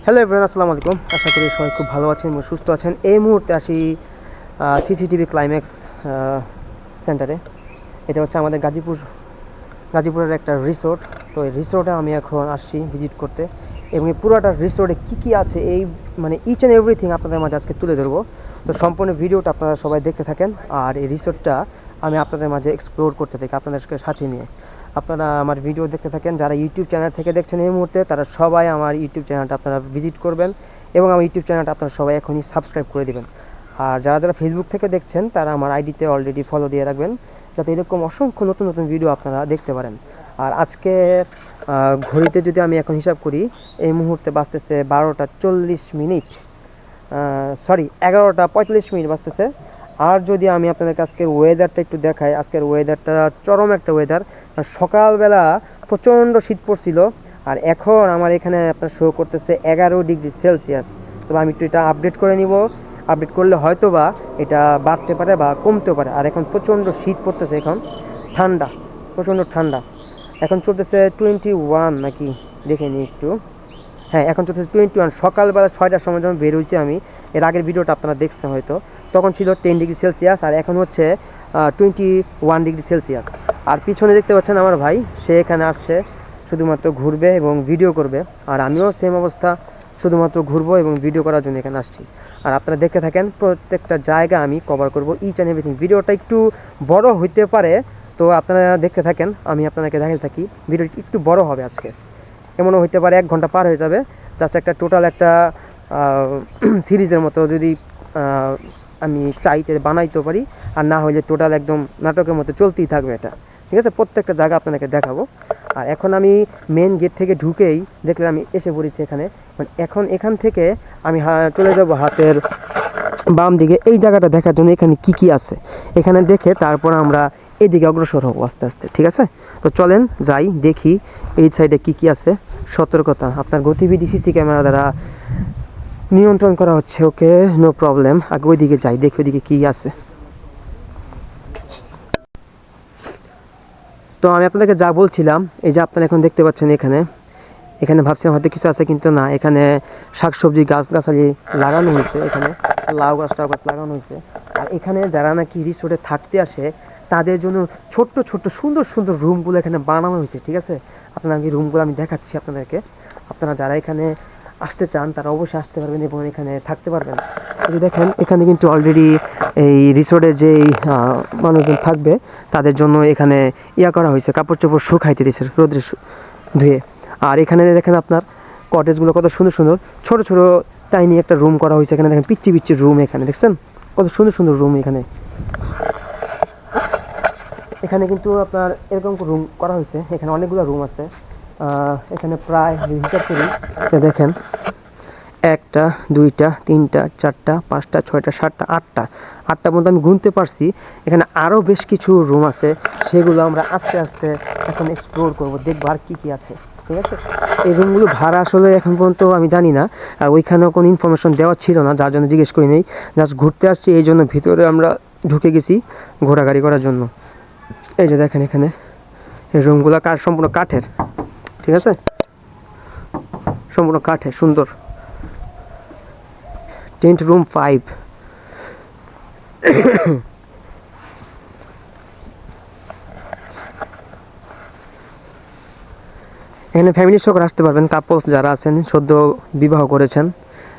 Hello everyone, আসসালামু আলাইকুম। আশা করি সবাই খুব ভালো আছেন এবং সুস্থ আছেন। এই মুহূর্তে আসি সিসিটিভি ক্লাইম্যাক্স সেন্টারে। এটা হচ্ছে আমাদের গাজীপুরের একটা রিসোর্ট। তো এই রিসোর্টে আমি এখন আসছি ভিজিট করতে, এবং এই পুরোটা রিসোর্টে কী আছে এই ইচ অ্যান্ড এভরিথিং আপনাদের মাঝে আজকে তুলে ধরবো। তো সম্পূর্ণ ভিডিওটা আপনারা সবাই দেখতে থাকেন, আর এই রিসোর্টটা আমি আপনাদের মাঝে এক্সপ্লোর করতে থাকি আপনাদেরকে সাথে নিয়ে। আপনারা আমার ভিডিও দেখতে থাকেন। যারা ইউটিউব চ্যানেল থেকে দেখছেন এই মুহূর্তে, তারা সবাই আমার ইউটিউব চ্যানেলটা আপনারা ভিজিট করবেন, এবং আমার ইউটিউব চ্যানেলটা আপনারা সবাই এখনই সাবস্ক্রাইব করে দেবেন। আর যারা ফেসবুক থেকে দেখছেন, তারা আমার আইডিতে অলরেডি ফলো দিয়ে রাখবেন, যাতে এরকম অসংখ্য নতুন নতুন ভিডিও আপনারা দেখতে পারেন। আর আজকে ঘড়িতে যদি আমি এখন হিসাব করি, এই মুহূর্তে বাজতেছে 12টা 40 মিনিট, সরি 11টা 45 মিনিট বাজতেছে। আর যদি আমি আপনাদের আজকের ওয়েদারটা একটু দেখাই, আজকের ওয়েদারটা চরম একটা ওয়েদার। সকালবেলা প্রচণ্ড শীত পড়ছিল, আর এখন আমার এখানে আপনার শো করতেছে 11 ডিগ্রি সেলসিয়াস। তবে আমি একটু এটা আপডেট করে নিব, আপডেট করলে হয়তো বা এটা বাড়তে পারে বা কমতেও পারে। আর এখন প্রচণ্ড শীত পড়তেছে, এখন ঠান্ডা, প্রচণ্ড ঠান্ডা। এখন চলতেছে 21 নাকি, দেখে নিই একটু। হ্যাঁ, এখন চলতেছে 21। সকালবেলা 6টার সময় যখন বের হয়েছি আমি, এর আগের ভিডিওটা আপনারা দেখছেন হয়তো, তখন ছিল 10 ডিগ্রি সেলসিয়াস, আর এখন হচ্ছে 21 ডিগ্রি সেলসিয়াস। আর পিছনে দেখতে পাচ্ছেন আমার ভাই, সে এখানে আসছে শুধুমাত্র ঘুরবে এবং ভিডিও করবে। আর আমিও সেম অবস্থা, শুধুমাত্র ঘুরবো এবং ভিডিও করার জন্য এখানে আসছি। আর আপনারা দেখতে থাকেন, প্রত্যেকটা জায়গা আমি কভার করব, ইচ অ্যান্ড এভরিথিং। ভিডিওটা একটু বড় হইতে পারে, তো আপনারা দেখতে থাকেন, আমি আপনাদেরকে দেখাতে থাকি। ভিডিওটি একটু বড় হবে আজকে, এমনও হইতে পারে 1 ঘন্টা পার হয়ে যাবে। জাস্ট একটা টোটাল একটা সিরিজের মতো যদি আমি চাইতে বানাইতে পারি, আর না হলে টোটাল একদম নাটকের মতো চলতেই থাকবে এটা, ঠিক আছে? প্রত্যেকটা জায়গা আপনাদেরকে দেখাবো। আর এখন আমি মেন গেট থেকে ঢুকেই দেখলে আমি এসে পড়েছি এখানে। মানে এখন এখান থেকে আমি চলে যাব হাতের বাম দিকে, এই জায়গাটা দেখার জন্য এখানে কি আছে এখানে দেখে তারপর আমরা এদিকে অগ্রসর হবো আস্তে আস্তে, ঠিক আছে? তো চলেন যাই, দেখি এই সাইডে কি আছে। সতর্কতা, আপনার গতিবিধি সিসি ক্যামেরা দ্বারা নিয়ন্ত্রণ করা হচ্ছে। ওকে, নো প্রবলেম। আগে ওইদিকে যাই, দেখি ওইদিকে কি আছে। তো আমি আপনাদেরকে যা বলছিলাম, এই যে আপনারা এখন দেখতে পাচ্ছেন এখানে, এখানে ভাবছিলাম হয়তো কিছু আছে, কিন্তু না। এখানে শাকসবজি গাছগাছালি লাগানো হয়েছে, এখানে লাউ গাছ টাউ গাছ লাগানো হয়েছে। আর এখানে যারা নাকি রিসোর্টে থাকতে আসে, তাদের জন্য ছোট্ট ছোট্ট সুন্দর সুন্দর রুমগুলো এখানে বানানো হয়েছে, ঠিক আছে? আপনারা কি রুমগুলো আমি দেখাচ্ছি আপনাদেরকে। আপনারা যারা এখানে আসতে চান, তারা অবশ্যই আসতে পারবেন এবং এখানে থাকতে পারবেন। এই যে দেখেন, এখানে কিন্তু অলরেডি এই রিসোর্টে যেই মানুষজন থাকবে, তাদের জন্য এখানে করা হয়েছে, কাপড় চোপড় শুকাইতে দিয়েছে রোদ্রে ধুয়ে। আর এখানে দেখেন আপনার কটেজগুলো কত সুন্দর সুন্দর, ছোট ছোট টাইনি একটা রুম করা হয়েছে। এখানে দেখেন পিচ্ছি পিচ্ছি রুম, এখানে দেখছেন কত সুন্দর সুন্দর রুম। এখানে কিন্তু আপনার এরকম রুম করা হয়েছে, এখানে অনেকগুলো রুম আছে। এখানে প্রায় হিসাব করি, দেখেন 1টা 2টা 3টা 4টা 5টা 6টা 7টা 8টা পর্যন্ত আমি গুনতে পারছি। এখানে আরও বেশ কিছু রুম আছে, সেগুলো আমরা আস্তে আস্তে এখন এক্সপ্লোর করবো, দেখবো আর কি আছে, ঠিক আছে? এই রুমগুলো ভাড়া আসলে এখন পর্যন্ত আমি জানি না, আর ওইখানেও কোনো ইনফরমেশন দেওয়া ছিল না, যার জন্য জিজ্ঞেস করি নেই। জাস্ট ঘুরতে আসছি, এই জন্য ভিতরে আমরা ঢুকে গেছি ঘোরাঘুরি করার জন্য। এই যে দেখেন, এখানে এই রুমগুলো সম্পূর্ণ কাঠের, ঠিক আছে? সম্পূর্ণ কাঠের, সুন্দর। Tent room 5। এখানে ফ্যামিলি সহ আসতে পারবেন, কাপলস যারা আছেন সদ্য বিবাহ করেছেন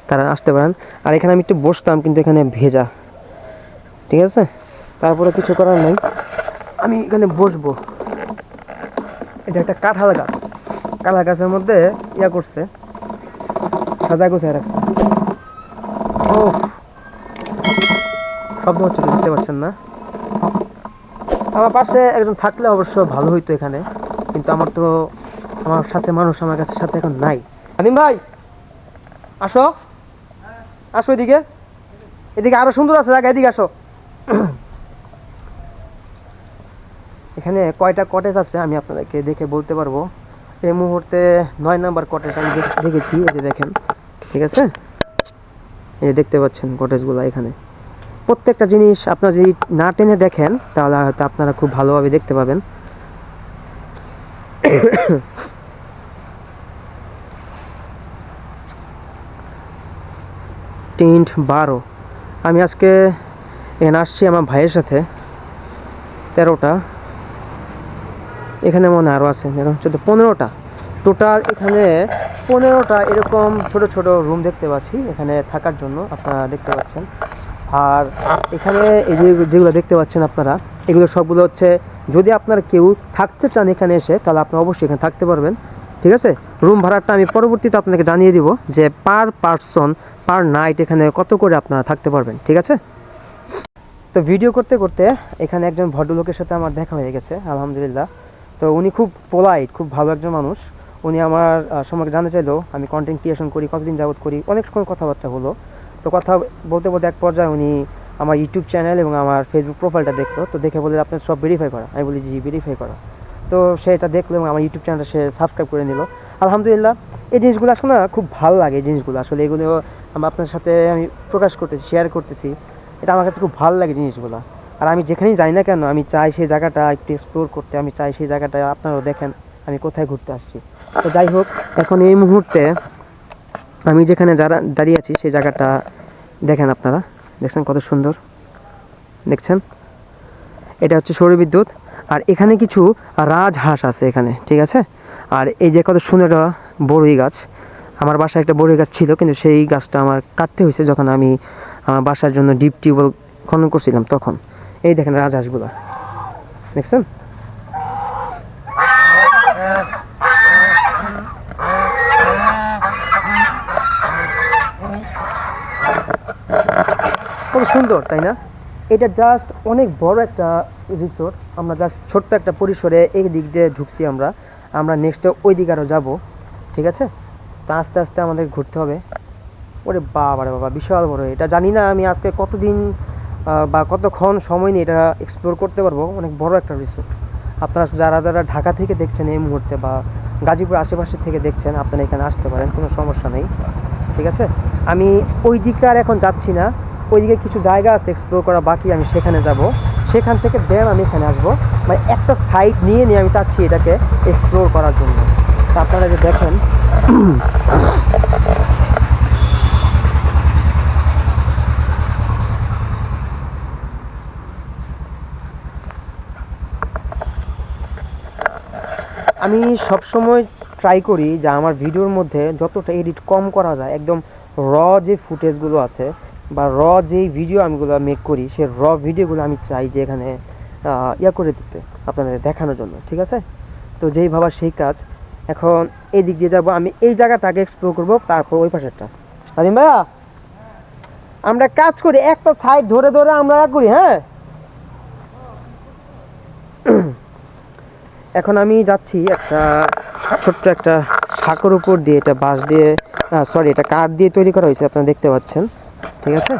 তারা আসতে পারেন। আর এখানে আমি একটু বসতাম, কিন্তু এখানে ভেজা, ঠিক আছে? তারপরে কিছু করার নাই, আমি এখানে বসবো। এটা একটা কাঁঠাল গাছ, কাঁঠাল গাছের মধ্যে করছে, সাজা গোছায় রাখছে। ও, শব্দ হচ্ছে, দেখতে পাচ্ছেন না? আমার পাশে একজন থাকলে অবশ্য ভালো হইতো এখানে, কিন্তু আমার সাথে মানুষ আমার কাছে সাথে এখন নাই। আদিম ভাই, আসো আসো, এদিকে এদিকে আরো সুন্দর আছে জায়গা, এদিকে আসো। এখানে কয়টা কটেজ আছে আমি আপনাদেরকে দেখে বলতে পারবো। এই মুহূর্তে 9 নাম্বার কটেজ আমি দেখেছি, এই যে দেখেন, ঠিক আছে? এই দেখতে পাচ্ছেন কটেজগুলো। এখানে প্রত্যেকটা জিনিস আপনারা যদি না টেনে দেখেন, তাহলে হয়তো আপনারা খুব ভালোভাবে দেখতে পাবেন। টেন্ট 12। আমি আজকে এখানে আসছি আমার ভাইয়ের সাথে। 13টা, এখানে মনে আরও আছে, এরকম 15টা টোটাল। এখানে 15টা এরকম ছোট ছোট রুম দেখতে পাচ্ছি এখানে থাকার জন্য, আপনারা দেখতে পাচ্ছেন। আর এখানে এই যেগুলো দেখতে পাচ্ছেন আপনারা, এগুলো সবগুলো হচ্ছে যদি আপনারা কেউ থাকতে চান এখানে এসে, তাহলে আপনারা অবশ্যই এখানে থাকতে পারবেন, ঠিক আছে। রুম ভাড়াটা আমি পরবর্তীতে আপনাকে জানিয়ে দিব যে পার পারসন পার নাইট এখানে কত করে আপনারা থাকতে পারবেন, ঠিক আছে। তো ভিডিও করতে করতে এখানে একজন ভদ্রলোকের সাথে আমার দেখা হয়ে গেছে, আলহামদুলিল্লাহ। তো উনি খুব পোলাইট, খুব ভালো একজন মানুষ। উনি আমার সম্পর্কে জানতে চাইলো, আমি কন্টেন্ট ক্রিয়েশন করি, কতদিন যাবত করি, অনেক সময় কথাবার্তা হলো। তো কথা বলতে বলতে এক পর্যায়ে উনি আমার ইউটিউব চ্যানেল এবং আমার ফেসবুক প্রোফাইলটা দেখলো। তো দেখে বলে আপনার সব ভেরিফাই করা। আমি বলি জি, ভেরিফাই করা। তো সে এটা দেখলো এবং আমার ইউটিউব চ্যানেলটা সে সাবস্ক্রাইব করে নিল, আলহামদুলিল্লাহ। এই জিনিসগুলো আসলে না খুব ভালো লাগে, এই জিনিসগুলো আসলে এগুলো আপনার সাথে আমি প্রকাশ করতেছি, শেয়ার করতেছি। এটা আমার কাছে খুব ভালো লাগে জিনিসগুলো। আর আমি যেখানেই যাই না কেন, আমি চাই সেই জায়গাটা একটু এক্সপ্লোর করতে, আমি চাই সেই জায়গাটা আপনারাও দেখেন আমি কোথায় ঘুরতে আসছি। তো যাই হোক, এখন এই মুহূর্তে আমি যেখানে দাঁড়িয়ে আছি সেই জায়গাটা দেখেন আপনারা, দেখছেন কত সুন্দর, দেখছেন? এটা হচ্ছে সৌরবিদ্যুৎ। আর এখানে কিছু রাজহাঁস আছে এখানে, ঠিক আছে। আর এই যে কত সুন্দর একটা বড়ই গাছ, আমার বাসায় একটা বড়ই গাছ ছিল, কিন্তু সেই গাছটা আমার কাটতে হয়েছে যখন আমি আমার বাসার জন্য ডিপ টিউবওয়েল খনন করছিলাম তখন। এই দেখেন রাজহাঁসগুলা, দেখছেন? খুব সুন্দর, তাই না? এটা জাস্ট অনেক বড় একটা রিসোর্ট। আমরা জাস্ট ছোট্ট একটা পরিসরে এই দিক দিয়ে ঢুকছি। আমরা নেক্সটে ওই দিকে আরও যাবো, ঠিক আছে। তা আস্তে আস্তে আমাদের ঘুরতে হবে। ওরে বাবা রে বাবা, বিশাল বড়। এটা জানি না আমি আজকে কতদিন বা কতক্ষণ সময় নিয়ে এটা এক্সপ্লোর করতে পারবো। অনেক বড় একটা রিসোর্ট। আপনারা যারা যারা ঢাকা থেকে দেখছেন এই মুহূর্তে বা গাজীপুর আশেপাশে থেকে দেখছেন, আপনারা এখানে আসতে পারেন, কোনো সমস্যা নেই, ঠিক আছে। আমি ওই দিকে আর এখন যাচ্ছি না, ওইদিকে কিছু জায়গা আছে এক্সপ্লোর করা বাকি, আমি সেখানে যাব। সেখান থেকে দেন আমি এখানে আসবো, মানে একটা সাইড নিয়ে আমি চাচ্ছি এটাকে এক্সপ্লোর করার জন্য। তা আপনারা যে দেখেন আমি সবসময় ট্রাই করি যে আমার ভিডিওর মধ্যে যতটা এডিট কম করা যায়, একদম র যে ফুটেজগুলো আছে বা র যেই ভিডিও আমিগুলো মেক করি, সে র ভিডিওগুলো আমি চাই যে এখানে করে দিতে, আপনাদের দেখানোর জন্য, ঠিক আছে। তো যেই ভাবা সেই কাজ। এখন এই দিক দিয়ে যাবো, আমি এই জায়গাটাকে এক্সপ্লোর করবো, তারপর ওই পাশেরটা। সালিম ভাইয়া, আমরা কাজ করি একটা সাইড ধরে ধরে আমরা করি, হ্যাঁ। এখন আমি যাচ্ছি একটা ছোট্ট একটা শাকের উপর দিয়ে, এটা বাঁশ দিয়ে সরি এটা কাঠ দিয়ে তৈরি করা হয়েছে, আপনারা দেখতে পাচ্ছেন, ঠিক আছে।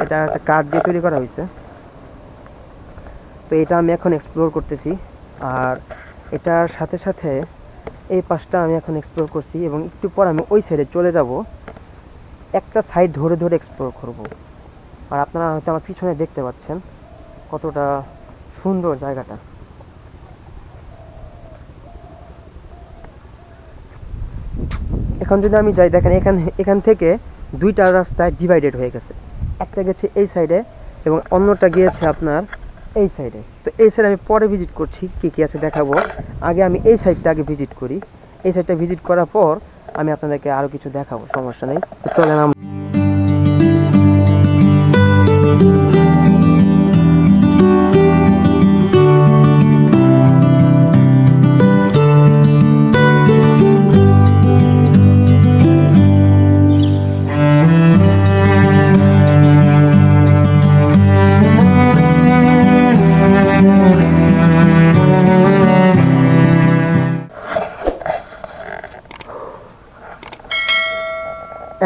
এটা একটা কাঠ দিয়ে তৈরি করা হয়েছে। তো এটা আমি এখন এক্সপ্লোর করতেছি। আর এটার সাথে সাথে এই পাশটা আমি এখন এক্সপ্লোর করছি, এবং একটু পর আমি ওই সাইডে চলে যাব, একটা সাইড ধরে ধরে এক্সপ্লোর করব। আর আপনারা হয়তো আমার পিছনে দেখতে পাচ্ছেন কতটা সুন্দর জায়গাটা। এখন যদি আমি যাই, দেখেন এখান থেকে দুইটা রাস্তায় ডিভাইডেড হয়ে গেছে, একটা গেছে এই সাইডে এবং অন্যটা গিয়েছে আপনার এই সাইডে। তো এই সাইডে আমি পরে ভিজিট করছি, কী কী আছে দেখাবো। আগে আমি এই সাইডটা আগে ভিজিট করি, এই সাইডটা ভিজিট করার পর আমি আপনাদেরকে আরও কিছু দেখাবো, সমস্যা নেই। চলেন আমরা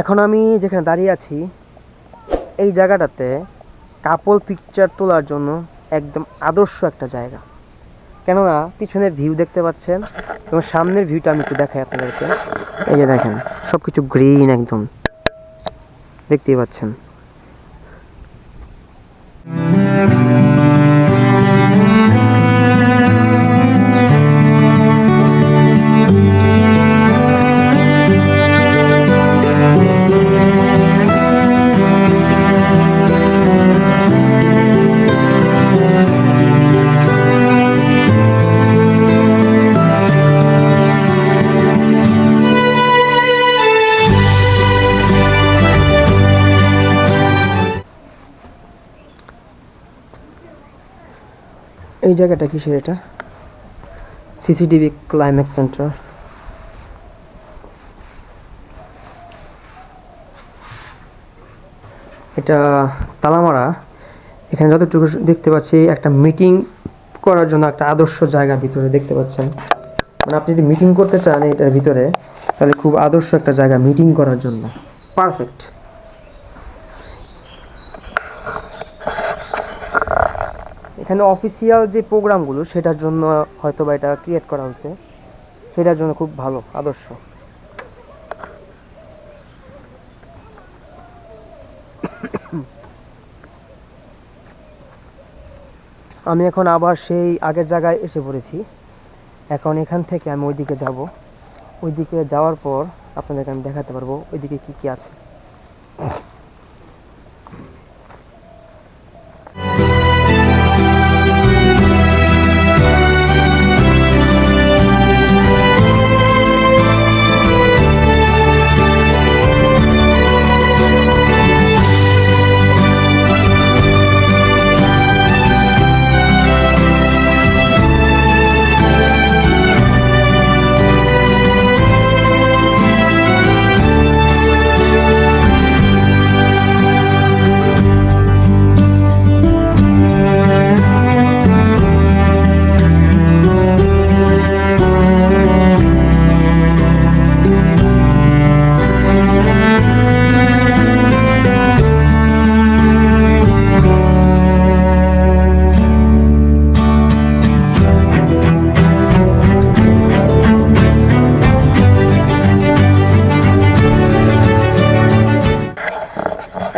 এখন আমি যেখানে দাঁড়িয়ে আছি এই জায়গাটাতে কাপল পিকচার তোলার জন্য একদম আদর্শ একটা জায়গা। কেননা পিছনের ভিউ দেখতে পাচ্ছেন এবং সামনের ভিউটা আমি একটু দেখাই আপনাদেরকে। এই যে দেখেন সব কিছু গ্রিন, একদম দেখতেই পাচ্ছেন। এই জায়গাটা কিসের? এটা সিসিটিভি ক্লাইম্যাক্স সেন্টার। এটা তালামারা। এখানে যতটুকু দেখতে পাচ্ছি একটা মিটিং করার জন্য একটা আদর্শ জায়গা ভিতরে দেখতে পাচ্ছেন। মানে আপনি যদি মিটিং করতে চান এটার ভিতরে, তাহলে খুব আদর্শ একটা জায়গা মিটিং করার জন্য, পারফেক্ট। এখানে অফিসিয়াল যে প্রোগ্রামগুলো সেটার জন্য হয়তো বা এটা ক্রিয়েট করা হয়েছে, সেটার জন্য খুব ভালো, আদর্শ। আমি এখন আবার সেই আগের জায়গায় এসে পড়েছি। এখন এখান থেকে আমি ওইদিকে যাব। ওইদিকে যাওয়ার পর আপনাদেরকে আমি দেখাতে পারবো ওইদিকে কি কি আছে।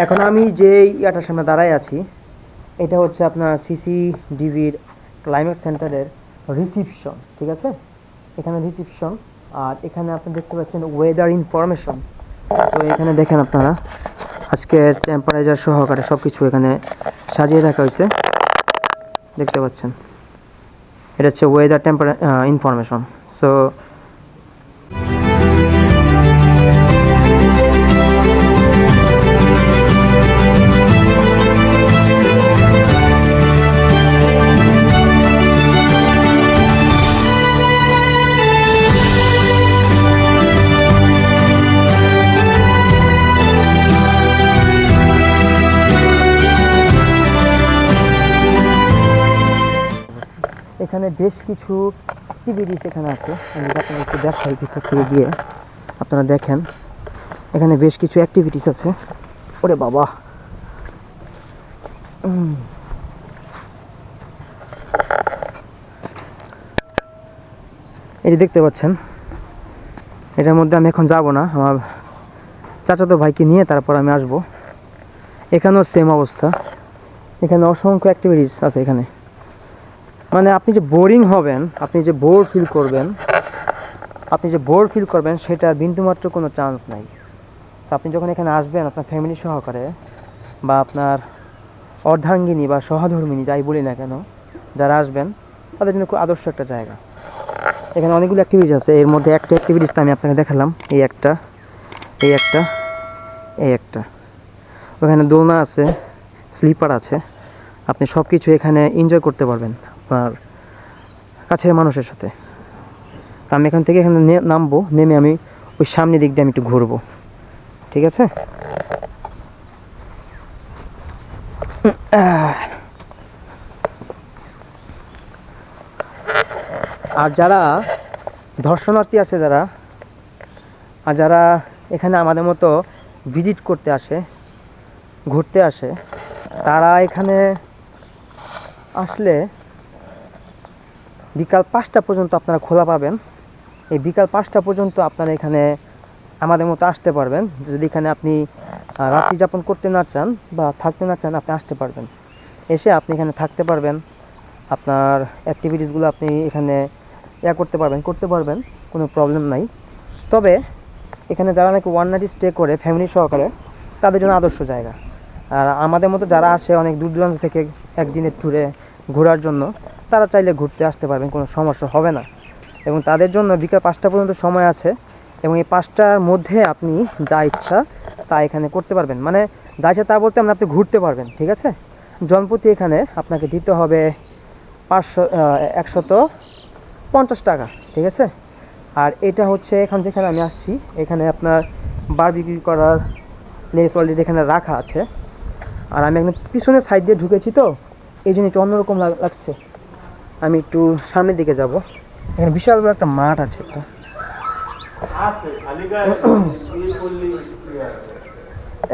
এখন আমি যে ইয়াটার সামনে দাঁড়ায় আছি, এটা হচ্ছে আপনার সিসিডিবির ক্লাইম্যাক্স সেন্টারের রিসিপশন, ঠিক আছে? এখানে রিসিপশন, আর এখানে আপনি দেখতে পাচ্ছেন ওয়েদার ইনফরমেশন। তো এখানে দেখেন আপনারা আজকের টেম্পারেচার সহকারে সব কিছু এখানে সাজিয়ে রাখা হয়েছে, দেখতে পাচ্ছেন। এটা হচ্ছে ওয়েদার ইনফরমেশন। সো এখানে বেশ কিছু অ্যাক্টিভিটিস এখানে আছে। আমি আপনাদের একটু দেখাই ভিতর থেকে গিয়ে, আপনারা দেখেন এখানে বেশ কিছু অ্যাক্টিভিটিস আছে। ওরে বাবা, এই যে দেখতে পাচ্ছেন, এটার মধ্যে আমি এখন যাব না, আমার চাচাতো ভাইকে নিয়ে তারপর আমি আসব। এখানেও সেম অবস্থা, এখানে অসংখ্য অ্যাক্টিভিটিস আছে এখানে। মানে আপনি যে বোরিং হবেন, আপনি যে বোর ফিল করবেন সেটা বিন্দুমাত্র কোনো চান্স নাই। সো আপনি যখন এখানে আসবেন আপনার ফ্যামিলি সহকারে, বা আপনার অর্ধাঙ্গিনী বা সহধর্মিনী যাই বলি না কেন, যারা আসবেন তাদের জন্য খুব আদর্শ একটা জায়গা। এখানে অনেকগুলো অ্যাক্টিভিটিস আছে, এর মধ্যে একটা অ্যাক্টিভিটিস আমি আপনাকে দেখালাম, এই একটা, এই একটা, এই একটা। ওখানে দোলনা আছে, স্লিপার আছে, আপনি সব কিছু এখানে এনজয় করতে পারবেন আপনার কাছের মানুষের সাথে। আমি এখান থেকে এখানে নামবো, নেমে আমি ওই সামনের দিক দিয়ে আমি একটু ঘুরবো, ঠিক আছে? আর যারা দর্শনার্থী আছে, যারা এখানে আমাদের মতো ভিজিট করতে আসে, ঘুরতে আসে, তারা এখানে আসলে বিকাল 5টা পর্যন্ত আপনারা খোলা পাবেন। এই বিকাল 5টা পর্যন্ত আপনারা এখানে আমাদের মতো আসতে পারবেন। যদি এখানে আপনি রাত্রি যাপন করতে না চান বা থাকতে না চান, আপনি আসতে পারবেন। এসে আপনি এখানে থাকতে পারবেন, আপনার অ্যাক্টিভিটিসগুলো আপনি এখানে করতে পারবেন, কোনো প্রবলেম নাই। তবে এখানে যারা নাকি ওয়ান নাইট স্টে করে ফ্যামিলি সহকারে, তাদের জন্য আদর্শ জায়গা। আর আমাদের মতো যারা আসে অনেক দূর দূরান্ত থেকে একদিনের ট্যুরে ঘোরার জন্য, তারা চাইলে ঘুরতে আসতে পারবেন, কোনো সমস্যা হবে না। এবং তাদের জন্য বিকাল 5টা পর্যন্ত সময় আছে, এবং এই 5টার মধ্যে আপনি যা ইচ্ছা তা এখানে করতে পারবেন। মানে যা ইচ্ছা তা বলতে আপনি ঘুরতে পারবেন, ঠিক আছে? জনপ্রতি এখানে আপনাকে দিতে হবে 150 টাকা, ঠিক আছে। আর এটা হচ্ছে এখন যেখানে আমি আসছি এখানে আপনার বারবিকিউ করার প্লেস অলরেডি এখানে রাখা আছে। আর আমি একদম পিছনের সাইড দিয়ে ঢুকেছি, তো এই জন্য একটু অন্যরকম লাগছে। আমি একটু সামনের দিকে যাব। এখানে বিশাল বড় একটা মাঠ আছে একটা।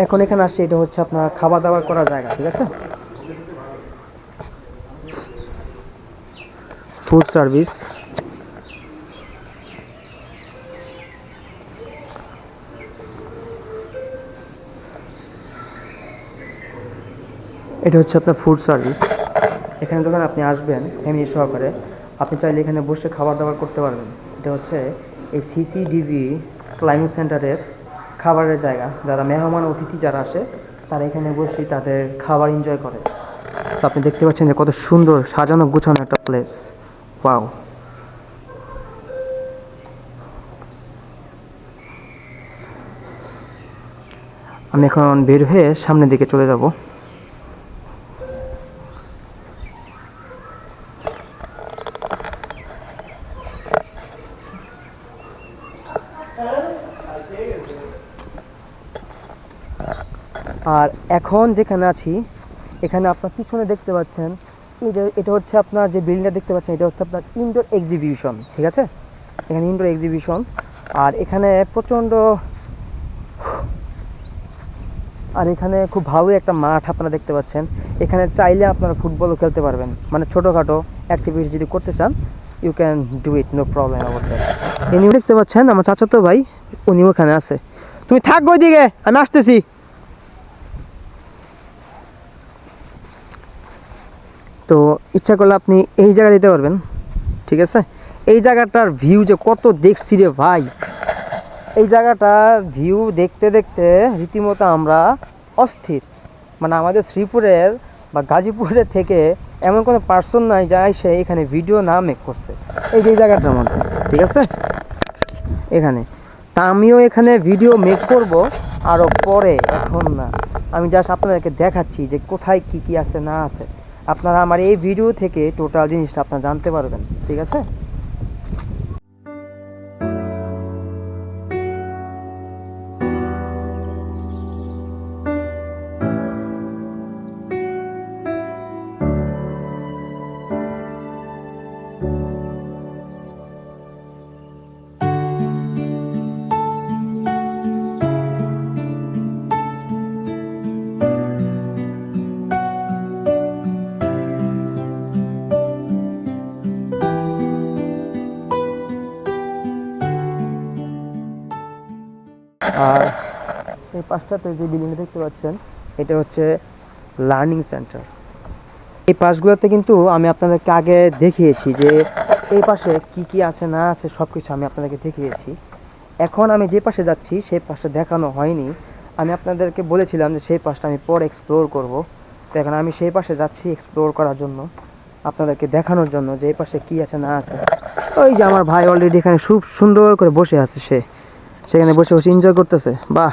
এখন এখানে আসছি, এটা হচ্ছে আপনার খাবার দাবার করার জায়গা, ঠিক আছে। Food service. এটা হচ্ছে আপনার ফুড সার্ভিস। এখানে যখন আপনি আসবেন ফ্যামিলি সহকারে, আপনি চাইলে এখানে বসে খাবার দাবার করতে পারবেন। এটা হচ্ছে এই সিসিডিবি ক্লাইমেট সেন্টারের খাবারের জায়গা। যারা মেহমান অতিথি যারা আসে তারা এখানে বসে তাদের খাবার এনজয় করে। তো আপনি দেখতে পাচ্ছেন যে কত সুন্দর সাজানো গুছানো একটা প্লেস। ওয়াও। আমি এখন বের হয়ে সামনের দিকে চলে যাব। আর এখন যেখানে আছি এখানে আপনার পিছনে দেখতে পাচ্ছেন এটা হচ্ছে আপনার যে বিল্ডিংটা দেখতে পাচ্ছেন এটা হচ্ছে আপনার ইনডোর এক্সিবিশন, ঠিক আছে। এখানে ইনডোর এক্সিবিশন। আর এখানে প্রচণ্ড, আর এখানে খুব ভালোই একটা মাঠ আপনারা দেখতে পাচ্ছেন। এখানে চাইলে আপনারা ফুটবলও খেলতে পারবেন, মানে ছোটোখাটো অ্যাক্টিভিটি যদি করতে চান you can do it, no problem about that. ইনিও দেখতে পাচ্ছেন আমার চাচাতো ভাই, উনিও এখানে আছে। তুমি থাকবো ওইদিকে, আমি আসতেছি। তো ইচ্ছা করলে আপনি এই জায়গা দিতে পারবেন, ঠিক আছে। এই জায়গাটার ভিউ যে কত দেখছি রে ভাই, এই জায়গাটার ভিউ দেখতে দেখতে রীতিমতো আমরা অস্থির। মানে আমাদের শ্রীপুরের বা গাজীপুরের থেকে এমন কোনো পার্সন নাই যা সে এখানে ভিডিও না মেক করছে এই যে জায়গাটার মধ্যে, ঠিক আছে। এখানে তা আমিও এখানে ভিডিও মেক করব আরও পরে, এখন না। আমি জাস্ট আপনাদেরকে দেখাচ্ছি যে কোথায় কি কি আছে না আছে। আপনারা আমার এই ভিডিও থেকে টোটাল জিনিসটা আপনারা জানতে পারবেন, ঠিক আছে। আর এই পাশটাতে যে বিল্ডিংটা দেখতে পাচ্ছেন এটা হচ্ছে লার্নিং সেন্টার। এই পাশগুলোতে কিন্তু আমি আপনাদেরকে আগে দেখিয়েছি যে এই পাশে কি কি আছে না আছে সব কিছু আমি আপনাদেরকে দেখিয়েছি। এখন আমি যে পাশে যাচ্ছি সেই পাশটা দেখানো হয়নি। আমি আপনাদেরকে বলেছিলাম যে সেই পাশটা আমি পরে এক্সপ্লোর করব। তো এখন আমি সেই পাশে যাচ্ছি এক্সপ্লোর করার জন্য, আপনাদেরকে দেখানোর জন্য যে এই পাশে কি আছে না আছে। ওই যে আমার ভাই অলরেডি এখানে খুব সুন্দর করে বসে আছে, সেখানে বসে বসে এনজয় করতেছে। বাহ।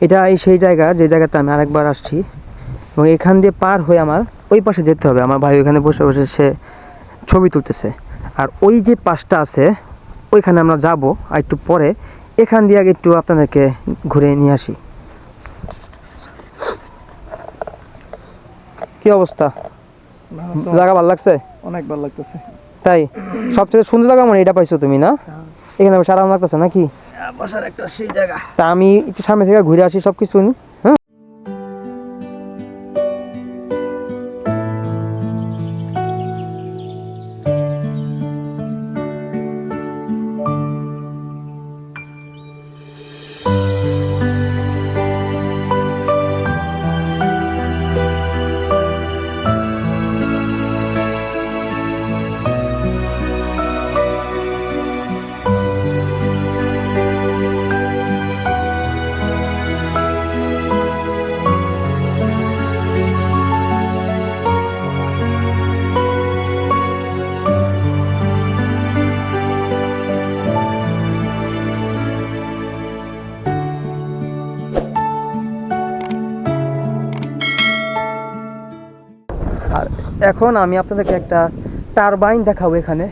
এটা সেই জায়গা যে জায়গাতে আমি আরেকবার আসছি, এবং এখান দিয়ে পার হয়ে আমার ওই পাশে যেতে হবে। আমার ভাই ওইখানে বসে বসে সে ছবি তুলতেছে। আর ওই যে পাশটা আছে ওইখানে আমরা যাব আর একটু পরে। এখান দিয়ে আগে একটু আপনাদেরকে ঘুরে নিয়ে আসি। কি অবস্থা? জায়গা ভালো লাগছে? অনেক ভালো লাগতেছে। তাই? সবচেয়ে সুন্দর জায়গা মানে এটা পাইছো তুমি না? এখানে বসে আরাম লাগতেছে নাকি? বসার একটা সেই জায়গা। তা আমি একটু সামনে থেকে ঘুরে আসি সবকিছু। হ্যাঁ। এখন আমি আপনাদেরকে একটা টারবাইন দেখাবো। এখানে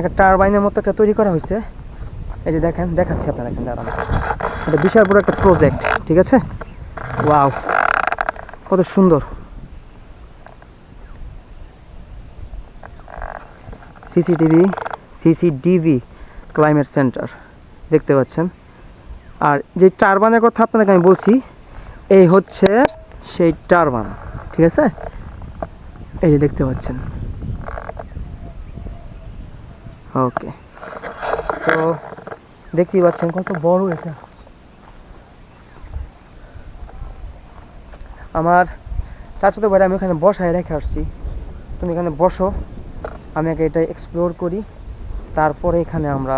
একটা টারবাইনের মতো একটা তৈরি করা হয়েছে। এই যে দেখেন, দেখাচ্ছি আপনারা, এখানে দাঁড়ান। এটা বিশাল বড় একটা প্রজেক্ট, ঠিক আছে? ওয়াও, কত সুন্দর। সিসিডিভি ক্লাইমেট সেন্টার দেখতে পাচ্ছেন। আর যে টারবানের কথা আপনাকে আমি বলছি, এই হচ্ছে সেই টারবান, ঠিক আছে? এই যে দেখতে পাচ্ছেন। ওকে, সো দেখতেই পাচ্ছেন কত বড় এটা। আমার চাচাতো ভাইরা আমি ওখানে বসায় রেখে আসছি, তুমি এখানে বসো, আমি আগে এটা এক্সপ্লোর করি, তারপরে এখানে আমরা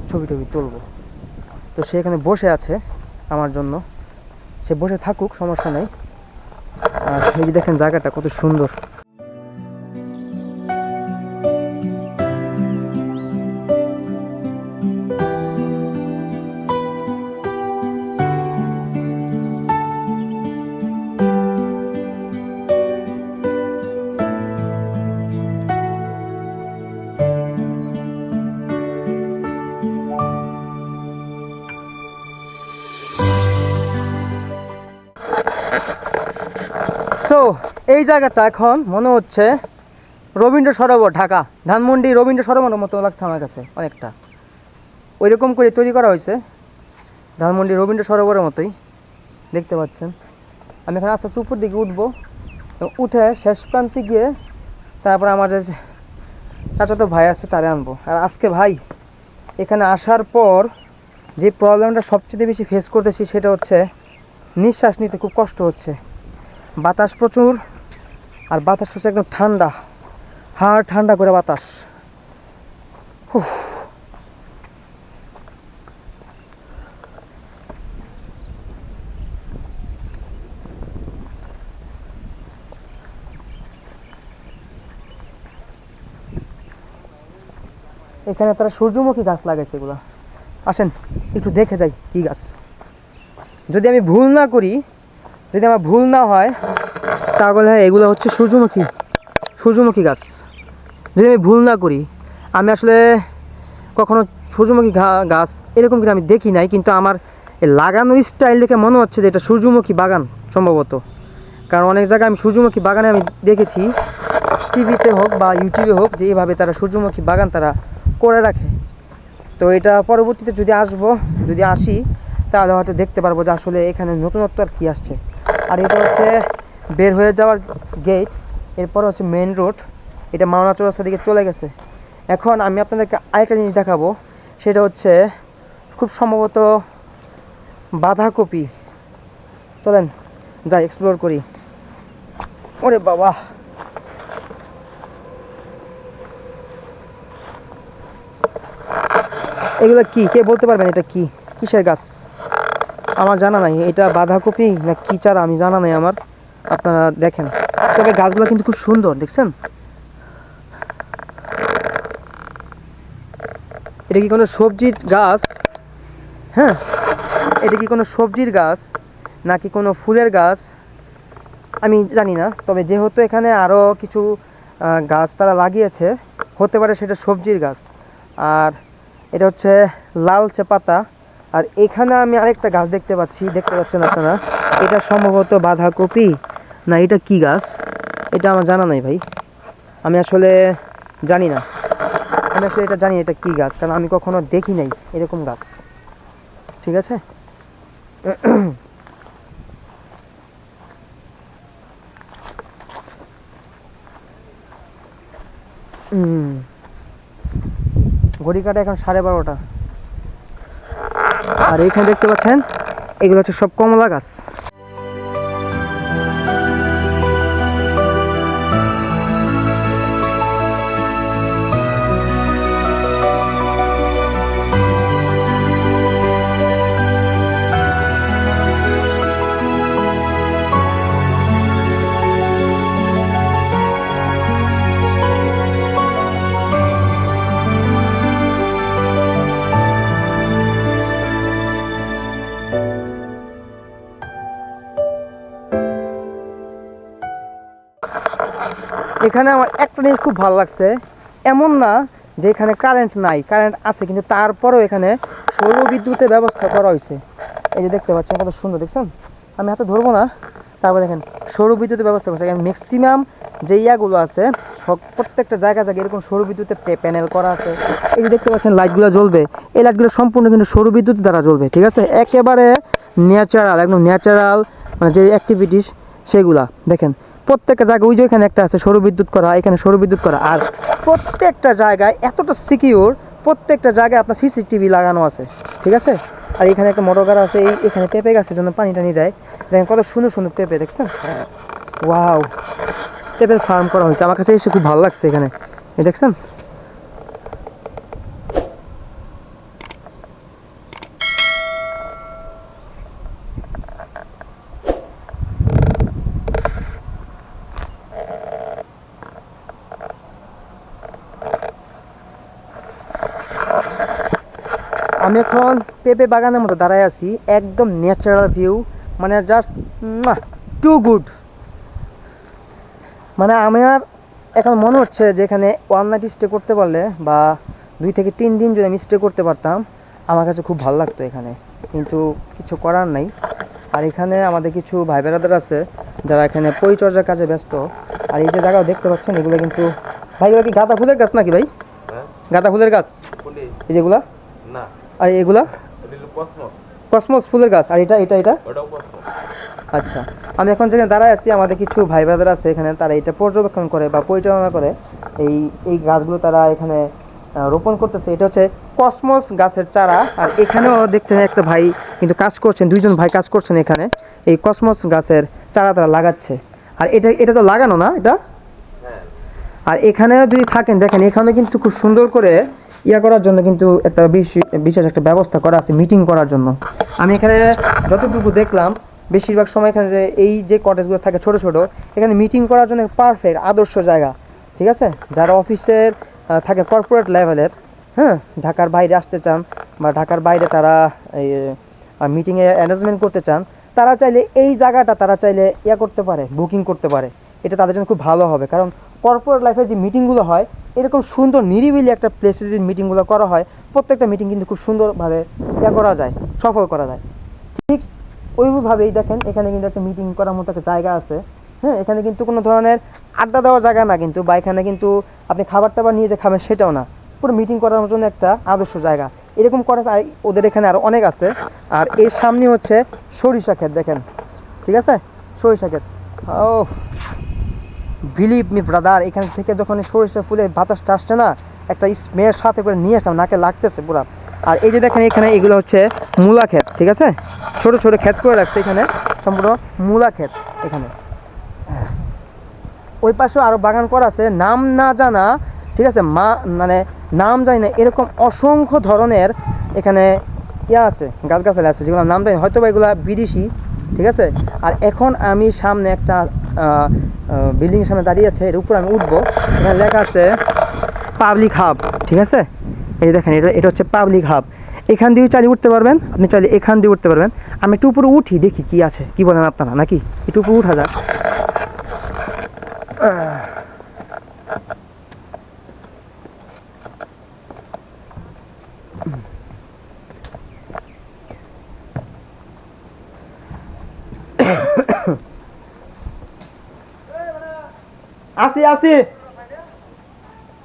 ছবি টবি তুলব। তো সে এখানে বসে আছে আমার জন্য, সে বসে থাকুক, সমস্যা নেই। আর এই যে দেখেন জায়গাটা কত সুন্দর। সো এই জায়গাটা এখন মনে হচ্ছে রবীন্দ্র সরোবর, ঢাকা ধানমন্ডি রবীন্দ্র সরোবরের মতো লাগছে আমার কাছে অনেকটা। ওই রকম করে তৈরি করা হয়েছে, ধানমন্ডি রবীন্দ্র সরোবরের মতোই দেখতে পাচ্ছেন। আমি এখানে আস্তে আস্তে উপর দিকে উঠবো, উঠে শেষ প্রান্তে গিয়ে তারপর আমার যে চাচাতো ভাই আছে তারে আনবো। আর আজকে ভাই এখানে আসার পর যে প্রবলেমটা সবচেয়ে বেশি ফেস করতেছি সেটা হচ্ছে নিঃশ্বাস নিতে খুব কষ্ট হচ্ছে। বাতাস প্রচুর, আর বাতাস হচ্ছে একদম ঠান্ডা, হাড় ঠান্ডা করে বাতাস। এখানে তারা সূর্যমুখী গাছ লাগাইছে এগুলা। আসেন একটু দেখে যাই কি গাছ। যদি আমি ভুল না করি, যদি আমার ভুল না হয়, তাহলে এগুলো হচ্ছে সূর্যমুখী গাছ। যদি আমি ভুল না করি, আমি আসলে কখনো সূর্যমুখী গাছ এরকম করে আমি দেখি নাই, কিন্তু আমার লাগানোর স্টাইল দেখে মনে হচ্ছে যে এটা সূর্যমুখী বাগান সম্ভবত। কারণ অনেক জায়গায় আমি সূর্যমুখী বাগানে আমি দেখেছি, টিভিতে হোক বা ইউটিউবে হোক, যে এইভাবে তারা সূর্যমুখী বাগান তারা করে রাখে। তো এটা পরবর্তীতে যদি আসি তাহলে হয়তো দেখতে পারবো যে আসলে এখানে নতুনত্ব আর কি আসছে। আর এটা হচ্ছে বের হয়ে যাওয়ার গেট, এরপরে হচ্ছে মেন রোড, এটা মাওনা চৌরাস্তার দিকে চলে গেছে। এখন আমি আপনাদেরকে আরেকটা জিনিস দেখাবো, সেটা হচ্ছে খুব সম্ভবত বাঁধাকপি। চলেন যাই এক্সপ্লোর করি। ওরে বাবা, এগুলো কি, কে বলতে পারবেন এটা কি, কিসের গাছ? আমার জানা নাই এটা বাঁধাকপি না কি চারা, আমি জানা নাই আমার। আপনারা দেখেন, তবে গাছগুলো কিন্তু খুব সুন্দর, দেখছেন? এটা কি কোনো সবজির গাছ? হ্যাঁ, এটা কি কোনো সবজির গাছ নাকি কোনো ফুলের গাছ আমি জানি না। তবে যেহেতু এখানে আরও কিছু গাছ তারা লাগিয়েছে, হতে পারে সেটা সবজির গাছ। আর এটা হচ্ছে লালচে পাতা। আর এখানে আমি আরেকটা গাছ দেখতে পাচ্ছেন আপনারা, এটা সম্ভবত বাঁধাকপি না এটা কি গাছ এটা আমার জানা নাই ভাই। আমি আসলে জানি না, এটা জানি এটা কি গাছ, কারণ আমি কখনো দেখি নাই এরকম গাছ, ঠিক আছে? ঘড়ি কাটা এখন 12:30। আর এইখানে দেখতে পাচ্ছেন এগুলো হচ্ছে সব কমলা গাছ। এখানে আমার একটা জিনিস খুব ভালো লাগছে, এমন না যে এখানে কারেন্ট নাই, কারেন্ট আছে, কিন্তু তারপরেও এখানে সৌর বিদ্যুতের ব্যবস্থা করা হয়েছে। এই যে দেখতে পাচ্ছেন কত সুন্দর, দেখছেন? আমি হাতে ধরবো না, তারপর দেখেন সৌর বিদ্যুতের ব্যবস্থা করছে। এখানে ম্যাক্সিমাম যে ইয়াগুলো আছে প্রত্যেকটা জায়গায় এরকম সৌর বিদ্যুতের প্যানেল করা আছে। এই যে দেখতে পাচ্ছেন লাইটগুলো জ্বলবে, এই লাইটগুলো সম্পূর্ণ কিন্তু সৌর বিদ্যুৎ দ্বারা জ্বলবে, ঠিক আছে? একেবারে ন্যাচারাল, একদম ন্যাচারাল, মানে যে অ্যাক্টিভিটিস সেগুলা দেখেন প্রত্যেকটা জায়গায়। ওই যে এখানে একটা আছে সৌর বিদ্যুৎ করা, এখানে সৌর বিদ্যুৎ করা, আর প্রত্যেকটা জায়গায় এতটা সিকিউর, প্রত্যেকটা জায়গায় আপনার সিসিটিভি লাগানো আছে, ঠিক আছে? আর এখানে একটা মোটর গাছ আছে, এখানে পেঁপে গাছের জন্য পানি টানি দেয়। দেখেন কত সুন্দর সুন্দর পেঁপে, দেখছেন? ওয়াও, পেঁপের ফার্ম করা হয়েছে। আমার কাছে এসে খুব ভালো লাগছে এখানে, এই দেখছেন? আমি এখন পেঁপে বাগানের মতো দাঁড়ায় আছি, একদম ন্যাচারাল ভিউ, মানে জাস্ট টু গুড। মানে আমার এখন মনে হচ্ছে যে এখানে ওয়ান নাইট স্টে করতে পারলে, বা 2 থেকে 3 দিন যদি আমি স্টে করতে পারতাম, আমার কাছে খুব ভালো লাগতো এখানে, কিন্তু কিছু করার নাই। আর এখানে আমাদের কিছু ভাই বেড়াদার আছে যারা এখানে পরিচর্যার কাজে ব্যস্ত। আর এই যে জায়গাও দেখতে পাচ্ছেন, এগুলো কিন্তু ভাই, এগুলো কি গাঁদা ফুলের গাছ নাকি ভাই? গাঁদা ফুলের গাছ এই যেগুলা? না, আর এগুলা কসমস। কসমস ফুলের গাছ। আর এটা এটা এটা ওটাও কসমস। আচ্ছা, আমি এখন যেখানে দাঁড়ায় আছি, আমাদের কিছু ভাই ব্রাদার আছে এখানে, তারা এটা পর্যবেক্ষণ করে বা পরিচালনা করে। এই এই গাছগুলো তারা এখানে রোপণ করতেছে। এটা হচ্ছে কসমস গাছের চারা। আর এখানেও দেখছেন একটা ভাই কিন্তু কাজ করছেন, 2জন ভাই কাজ করছেন এখানে, এই কসমস গাছের চারা তারা লাগাচ্ছে। আর এটা এটা তো লাগানো না এটা? হ্যাঁ। আর এখানে যদি থাকেন, দেখেন এখানে কিন্তু খুব সুন্দর করে ইয়া করার জন্য কিন্তু একটা বিশেষ একটা ব্যবস্থা করা আছে মিটিং করার জন্য। আমি এখানে যতটুকু দেখলাম, বেশিরভাগ সময় এখানে যে এই যে কটেজগুলো থাকে ছোট ছোট, এখানে মিটিং করার জন্য পারফেক্ট আদর্শ জায়গা, ঠিক আছে? যারা অফিসের থাকে কর্পোরেট লেভেলের, হ্যাঁ, ঢাকার বাইরে আসতে চান বা ঢাকার বাইরে তারা এই মিটিংয়ে অ্যারেঞ্জমেন্ট করতে চান, তারা চাইলে এই জায়গাটা তারা চাইলে ইয়া করতে পারে, বুকিং করতে পারে। এটা তাদের জন্য খুব ভালো হবে, কারণ কর্পোরেট লাইফে যে মিটিংগুলো হয়, এরকম সুন্দর নিরিবিলি একটা প্লেসে যদি মিটিংগুলো করা হয়, প্রত্যেকটা মিটিং কিন্তু খুব সুন্দরভাবে ইয়া করা যায়, সফল করা যায়। ঠিক ওইভাবেই দেখেন এখানে কিন্তু একটা মিটিং করার মতো একটা জায়গা আছে। হ্যাঁ, এখানে কিন্তু কোনো ধরনের আড্ডা দেওয়ার জায়গা না কিন্তু, বা এখানে কিন্তু আপনি খাবার টাবার নিয়ে যে খাবেন সেটাও না, পুরো মিটিং করার জন্য একটা আদর্শ জায়গা। এরকম করে ওদের এখানে আরও অনেক আছে। আর এর সামনে হচ্ছে সরিষা ক্ষেত, দেখেন, ঠিক আছে? সরিষা ক্ষেত। ও বিলিভ মি ব্রাদার, এখান থেকে যখন সরিষা ফুলের বাতাসটা আসছে না, একটা স্মেলের সাথে করে নিয়ে আসলাম, নাকে লাগতেছে পুরা। আর এই যে দেখেন এখানে এগুলো হচ্ছে মূলা ক্ষেত, ঠিক আছে? ছোট ছোট ক্ষেত করে রাখছে এখানে, সম্পূর্ণ মূলা ক্ষেত এখানে। ওই পাশেও আরও বাগান করা আছে, নাম না জানা, ঠিক আছে? মানে নাম জানি না, এরকম অসংখ্য ধরনের এখানে ইয়া আছে, গাছগাছালি আছে, যেগুলো নাম জানি, হয়তো বা এগুলো বিদেশি, ঠিক আছে? আর এখন আমি সামনে একটা বিল্ডিংয়ের সামনে দাঁড়িয়ে আছে, এর উপর আমি উঠবো। এখানে লেখা আছে পাবলিক হাব, ঠিক আছে? এই দেখেন এটা হচ্ছে পাবলিক হাব। এখান দিয়ে চাইলে উঠতে পারবেন, আপনি চাইলে এখান দিয়ে উঠতে পারবেন। আমি একটু উপরে উঠি, দেখি কি আছে, কি বলেন আপনারা, নাকি একটু উপরে উঠা যাক। আসি আসি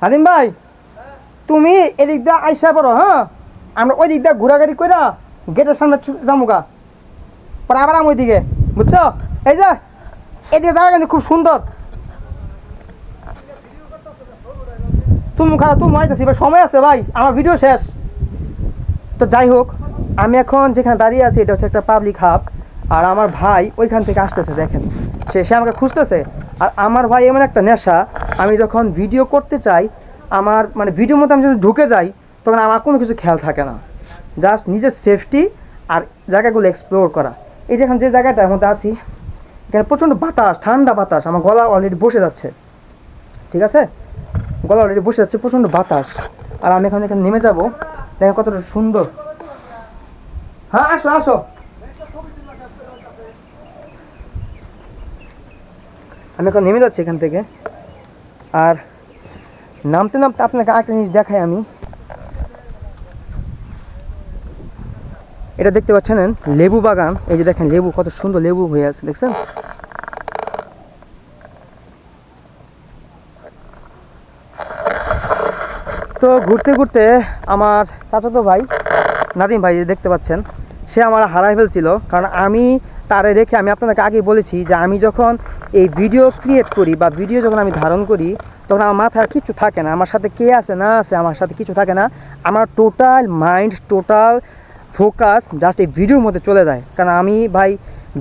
হালিম ভাই, তুমি এদিক দিয়ে আইসা পড়ো, হ্যাঁ? আমরা ওই দিক দিয়ে ঘোরাঘুরি কইরা গেটের সামনে যামুগা, পরে আবার ওই দিকে, বুঝছো? এই যে এদিকে জায়গা কিন্তু খুব সুন্দর। তুমি খারাপ, তুমি আইতেছি ভাই, সময় আছে ভাই, আমার ভিডিও শেষ তো। যাই হোক, আমি এখন যেখানে দাঁড়িয়ে আছি এটা হচ্ছে একটা পাবলিক হাব। আর আমার ভাই ওইখান থেকে আসতেছে, দেখেন, সে আমাকে খুঁজতেছে। আর আমার ভাই এমন একটা নেশা, আমি যখন ভিডিও করতে চাই, আমার মানে ভিডিওর মধ্যে আমি যখন ঢুকে যাই, তখন আমার কোনো কিছু খেয়াল থাকে না, জাস্ট নিজের সেফটি আর জায়গাগুলো এক্সপ্লোর করা। এই যে এখন যে জায়গাটার মধ্যে আছি, এখানে প্রচণ্ড বাতাস, ঠান্ডা বাতাস, আমার গলা অলরেডি বসে যাচ্ছে, ঠিক আছে? গলা অলরেডি বসে যাচ্ছে, প্রচণ্ড বাতাস। আর আমি এখানে নেমে যাবো, দেখেন কতটা সুন্দর। হ্যাঁ, আসো আসো। আমি এখন নেমে যাচ্ছি এখান থেকে। আর নামতে নামতে আপনাকে আরেকটা জিনিস দেখাই আমি। এটা দেখতে পাচ্ছেন লেবু বাগান। এই যে দেখেন লেবু, কত সুন্দর লেবু হয়ে আছে, দেখছেন? তো ঘুরতে ঘুরতে আমার চাচাতো ভাই নাদিম ভাই দেখতে পাচ্ছেন, সে আমার হারাই ফেলছিল। কারণ আমি তারে রেখে, আমি আপনাদেরকে আগেই বলেছি যে আমি যখন এই ভিডিও ক্রিয়েট করি বা ভিডিও যখন আমি ধারণ করি, তখন আমার মাথায় কিছু থাকে না, আমার সাথে কে আছে না আছে আমার সাথে কিছু থাকে না। আমার total mind, total focus just এই ভিডিওর মধ্যে চলে যায়। কারণ আমি ভাই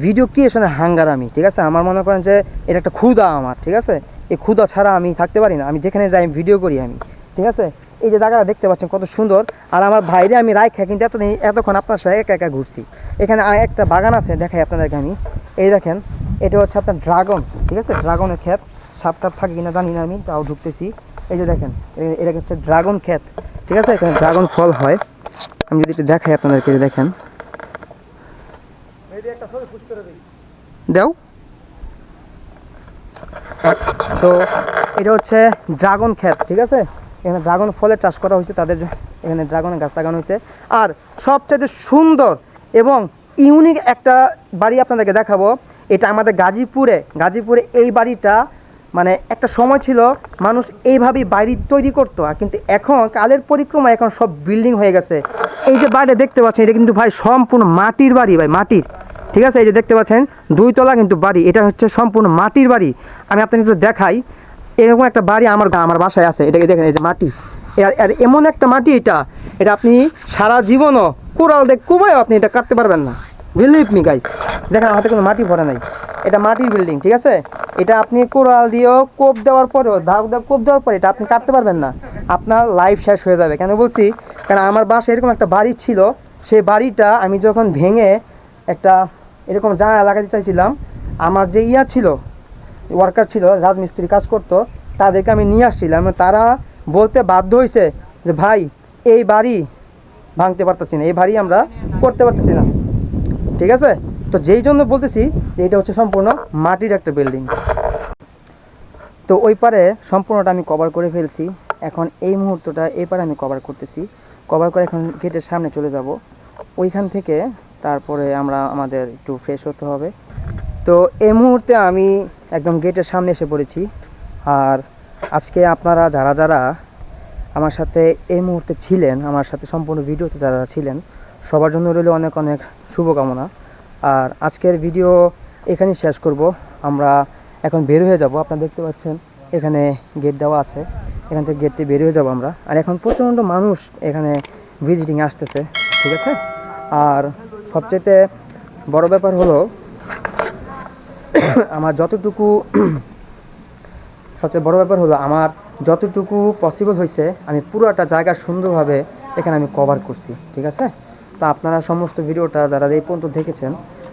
ভিডিও ক্রিয়েশনের হাঙ্গার আমি, ঠিক আছে? আমার মনে করেন যে এটা একটা ক্ষুধা আমার, ঠিক আছে? এই ক্ষুধা ছাড়া আমি থাকতে পারি না। আমি যেখানে যাই ভিডিও করি আমি, ঠিক আছে? এই যে জায়গাটা দেখতে পাচ্ছেন কত সুন্দর। আর আমার ভাইরে আমি রাইখা কিন্তু এতক্ষণ আপনার সাথে একা একা ঘুরছি। এখানে একটা বাগান আছে, দেখাই আপনাদেরকে আমি। এই দেখেন, এটা হচ্ছে আপনার ড্রাগন, ঠিক আছে? ড্রাগনের ক্ষেত। সাপটাপ থাকে কিনা জানি না, আমি তাও ঢুকতেছি। এই যে দেখেন, এটা হচ্ছে ড্রাগন ক্ষেত, ঠিক আছে? এখানে ড্রাগন ফল হয়। আমি যদি একটু দেখাই আপনাদেরকে, দেখেন দাও। সো এটা হচ্ছে ড্রাগন ক্ষেত, ঠিক আছে? এখানে ড্রাগন ফলের চাষ করা হয়েছে, তাদের এখানে ড্রাগনের গাছ লাগানো হয়েছে। আর সবচেয়ে সুন্দর এবং ইউনিক একটা বাড়ি আপনাদেরকে দেখাবো। এটা আমাদের গাজীপুরে এই বাড়িটা, মানে একটা সময় ছিল মানুষ এইভাবেই বাড়ি তৈরি করতো, আর কিন্তু এখন কালের পরিক্রমা এখন সব বিল্ডিং হয়ে গেছে। এই যে বাড়িটা দেখতে পাচ্ছেন, এটা কিন্তু ভাই সম্পূর্ণ মাটির বাড়ি ভাই, মাটির, ঠিক আছে? এই যে দেখতে পাচ্ছেন 2 তলা কিন্তু বাড়ি, এটা হচ্ছে সম্পূর্ণ মাটির বাড়ি। আমি আপনাকে একটু দেখাই, এরকম একটা বাড়ি আমার বাসায় আছে। এটাকে দেখেন, এই যে মাটি, আর এমন একটা মাটি, এটা আপনি সারা জীবনও কোরাল কুবায়ও আপনি এটা কাটতে পারবেন না। বিলিভ মি গাইস, দেখেন আমার হাতে কোনো মাটি ভরা নাই, এটা মাটির বিল্ডিং, ঠিক আছে? এটা আপনি কোরাল দিয়েও কোপ দেওয়ার পরেও, কোপ দেওয়ার পরে এটা আপনি কাটতে পারবেন না, আপনার লাইফ শেষ হয়ে যাবে। কেন বলছি? কারণ আমার বাসায় এরকম একটা বাড়ি ছিল, সেই বাড়িটা আমি যখন ভেঙে একটা এরকম জায়গা লাগাতে চাইছিলাম, আমার যে ছিল ওয়ার্কার ছিল, রাজমিস্ত্রি কাজ করতো, তাদেরকে আমি নিয়ে আসছিলাম। তারা বলতে বাধ্য হয়েছে যে ভাই এই বাড়ি ভাঙতে পারতেছি না, এই বাড়ি আমরা করতে পারতেছি না, ঠিক আছে? তো যেই জন্য বলতেছি যে এটা হচ্ছে সম্পূর্ণ মাটির একটা বিল্ডিং। তো ওই পারে সম্পূর্ণটা আমি কভার করে ফেলছি। এখন এই মুহূর্তটা এই পারে আমি কভার করতেছি, কভার করে এখন গেটের সামনে চলে যাব। ওইখান থেকে তারপরে আমাদের একটু ফ্রেশ হতে হবে। তো এই মুহূর্তে আমি একদম গেটের সামনে এসে পড়েছি। আর আজকে আপনারা যারা আমার সাথে এই মুহূর্তে ছিলেন, আমার সাথে সম্পূর্ণ ভিডিওতে যারা ছিলেন, সবার জন্য রইল অনেক অনেক শুভকামনা। আর আজকের ভিডিও এখানেই শেষ করব। আমরা এখন বের হয়ে যাব। আপনারা দেখতে পাচ্ছেন এখানে গেট দেওয়া আছে, এখান থেকে গেট দিয়ে বের হয়ে যাব আমরা। আর এখন প্রচণ্ড মানুষ এখানে ভিজিটিং আসতেছে, ঠিক আছে? আর সবচেয়ে বড় ব্যাপার হলো আমার যতটুকু পসিবল হয়েছে আমি পুরোটা জায়গা সুন্দরভাবে এখানে আমি কভার করছি, ঠিক আছে? তো আপনারা সমস্ত ভিডিওটা যারা এই পর্যন্ত দেখেছেন,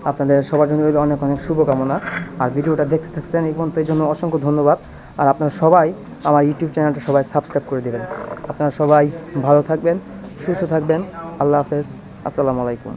আপনাদের সবার জন্য রইল অনেক অনেক শুভকামনা। আর ভিডিওটা দেখতে থাকছেন এই পর্যন্ত, এই জন্য অসংখ্য ধন্যবাদ। আর আপনারা সবাই আমার ইউটিউব চ্যানেলটা সবাই সাবস্ক্রাইব করে দেবেন। আপনারা সবাই ভালো থাকবেন, সুস্থ থাকবেন। আল্লাহ হাফেজ, আসসালামু আলাইকুম।